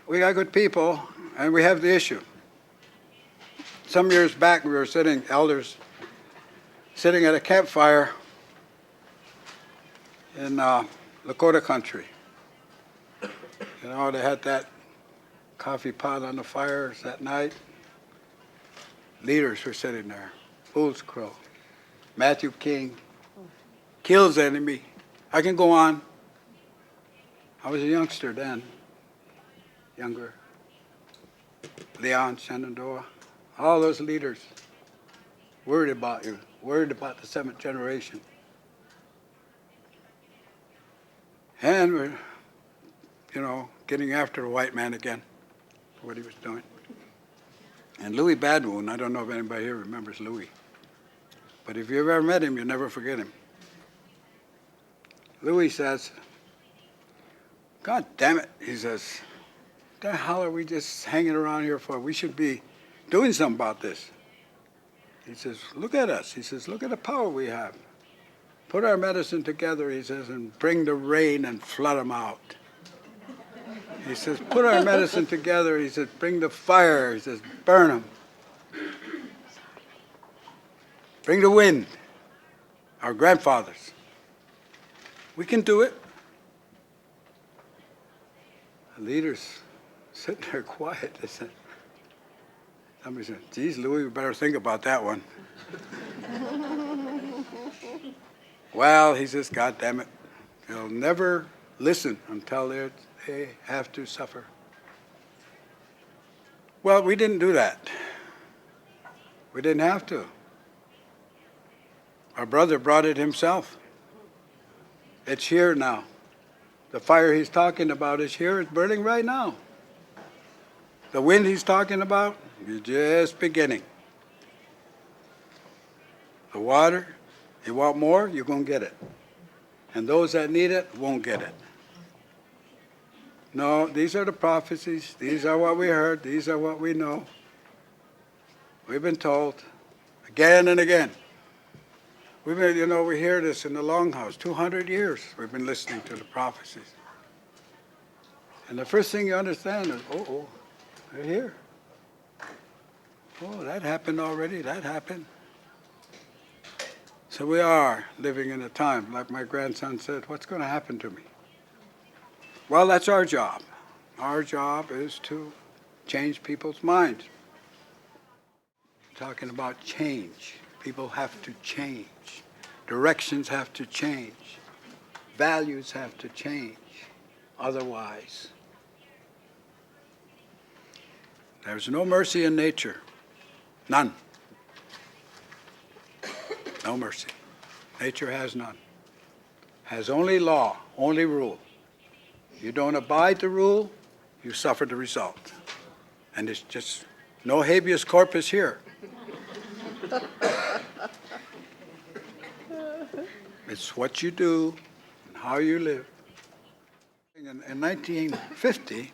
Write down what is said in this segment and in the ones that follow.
we got good people, and we have the issue. Some years back, we were elders, sitting at a campfire in Lakota country. You know, they had that coffee pot on the fires that night. Leaders were sitting there. Fool's Crow, Matthew King, kills enemy. I can go on. I was a youngster then, younger. Leon, Shenandoah, all those leaders worried about you, worried about the seventh generation. And we're, getting after the white man again for what he was doing. And Louis Badwoon, I don't know if anybody here remembers Louis, but if you've ever met him, you'll never forget him. Louis says, God damn it, he says, what the hell are we just hanging around here for? We should be doing something about this. He says, look at us. He says, look at the power we have. Put our medicine together, he says, and bring the rain and flood them out. He says, put our medicine together, he says, bring the fire, he says, burn them. Bring the wind, our grandfathers. We can do it. The leaders sitting there quiet. They said, somebody said, geez, Louis, we better think about that one. Well, he says, God damn it. They'll never listen until they have to suffer. Well, we didn't do that. We didn't have to. Our brother brought it himself. It's here now. The fire he's talking about is here. It's burning right now. The wind he's talking about is just beginning. The water, you want more, you're going to get it. And those that need it won't get it. No, these are the prophecies. These are what we heard. These are what we know. We've been told again and again. We've been, we hear this in the Longhouse. 200 years we've been listening to the prophecies. And the first thing you understand is, they're here. Oh, that happened already. That happened. So we are living in a time, like my grandson said, what's going to happen to me? Well, that's our job. Our job is to change people's minds. Talking about change. People have to change. Directions have to change. Values have to change. Otherwise, there's no mercy in nature. None. No mercy. Nature has none. Has only law, only rule. You don't abide the rule, you suffer the result. And it's just no habeas corpus here. It's what you do and how you live. In 1950,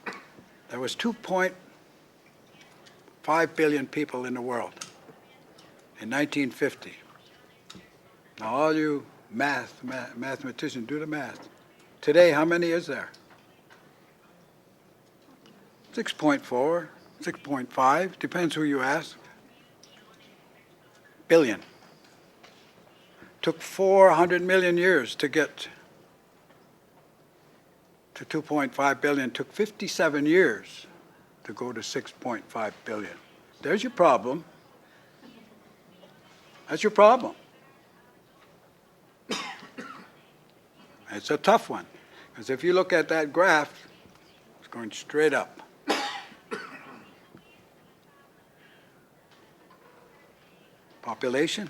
there was 2.5 billion people in the world. In 1950. Now all you mathematicians, do the math. Today, how many is there? 6.4, 6.5, depends who you ask. Billion. Took 400 million years to get to 2.5 billion. Took 57 years to go to 6.5 billion. There's your problem. That's your problem. It's a tough one, because if you look at that graph, it's going straight up. Population,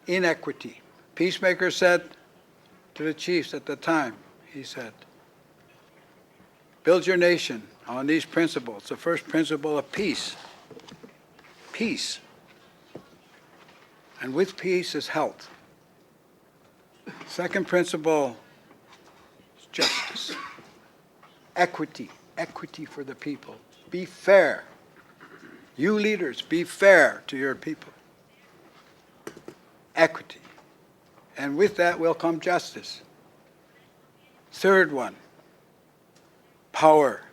inequity. Peacemaker said to the chiefs at the time, he said, build your nation on these principles. The first principle of peace. Peace. And with peace is health. Second principle is justice. Equity. Equity for the people. Be fair. You leaders, be fair to your people. Equity. And with that will come justice. Third one, power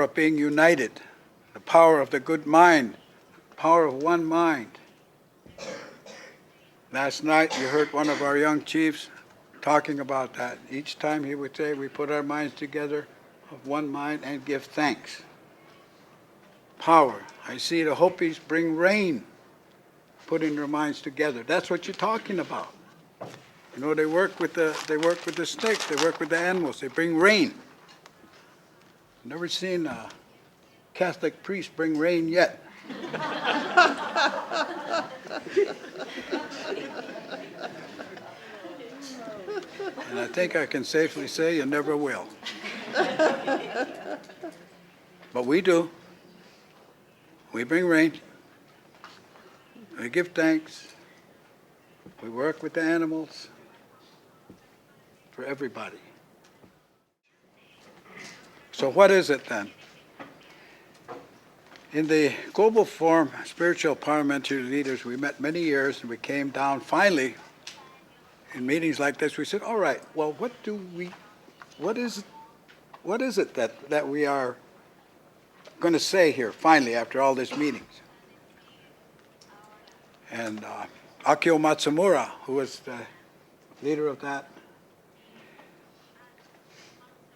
of being united, the power of the good mind, the power of one mind. Last night you heard one of our young chiefs talking about that. Each time he would say, we put our minds together of one mind and give thanks. Power. I see the Hopis bring rain, putting their minds together. That's what you're talking about. You know, they work with the snakes, they work with the animals, they bring rain. Never seen a Catholic priest bring rain yet. And I think I can safely say you never will. But we do. We bring rain. We give thanks. We work with the animals. For everybody. So what is it then? In the Global Forum, Spiritual Parliamentary Leaders, we met many years, and we came down finally, in meetings like this, we said, all right, well, what is it that we are going to say here, finally, after all these meetings? And Akio Matsumura, who was the leader of that,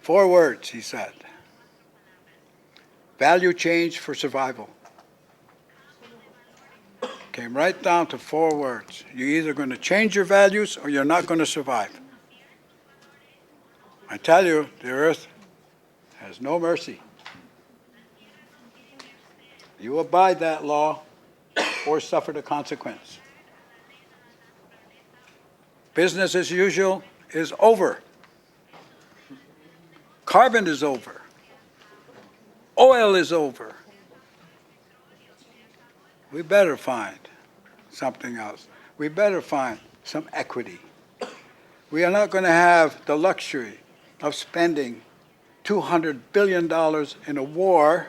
4 words, he said. Value change for survival. Came right down to 4 words. You're either going to change your values or you're not going to survive. I tell you, the earth has no mercy. You abide that law or suffer the consequence. Business as usual is over. Carbon is over. Oil is over. We better find something else. We better find some equity. We are not going to have the luxury of spending $200 billion in a war.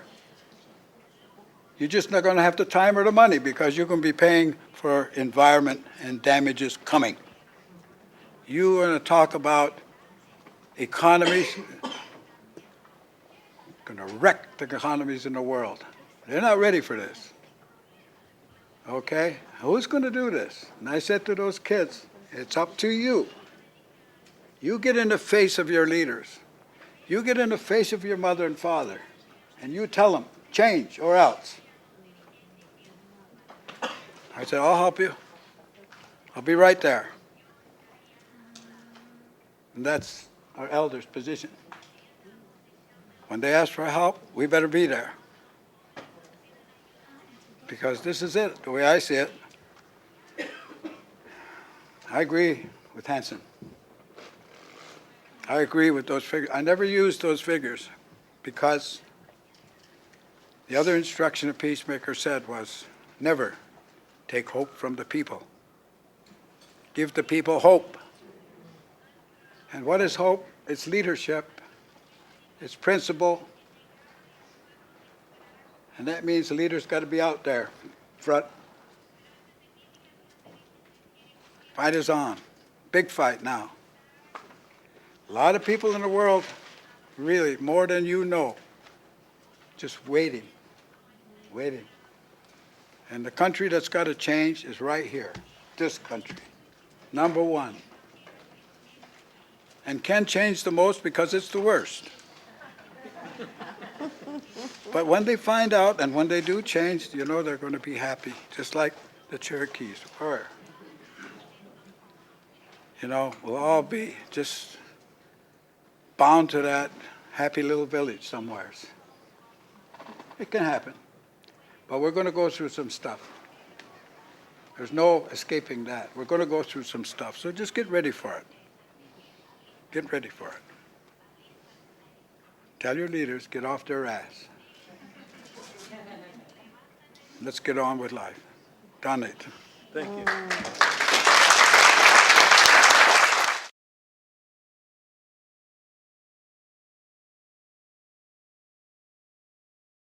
You're just not going to have the time or the money because you're going to be paying for environment and damages coming. You are going to talk about economies, going to wreck the economies in the world. They're not ready for this. Okay? Who's going to do this? And I said to those kids, it's up to you. You get in the face of your leaders. You get in the face of your mother and father, and you tell them, change or else. I said, I'll help you. I'll be right there. And that's our elders' position. When they ask for help, we better be there. Because this is it, the way I see it. I agree with Hansen. I agree with those figures. I never used those figures because the other instruction a peacemaker said was never take hope from the people. Give the people hope. And what is hope? It's leadership. It's principle. And that means the leader's got to be out there, front. Fight is on. Big fight now. A lot of people in the world, really, more than you know, just waiting. And the country that's got to change is right here, this country, number one. And can change the most because it's the worst. But when they find out and when they do change, you know they're going to be happy, just like the Cherokees were. You know, we'll all be just bound to that happy little village somewhere. It can happen. But we're going to go through some stuff. There's no escaping that. We're going to go through some stuff. So just get ready for it. Get ready for it. Tell your leaders, get off their ass. Let's get on with life. Done it. Thank you.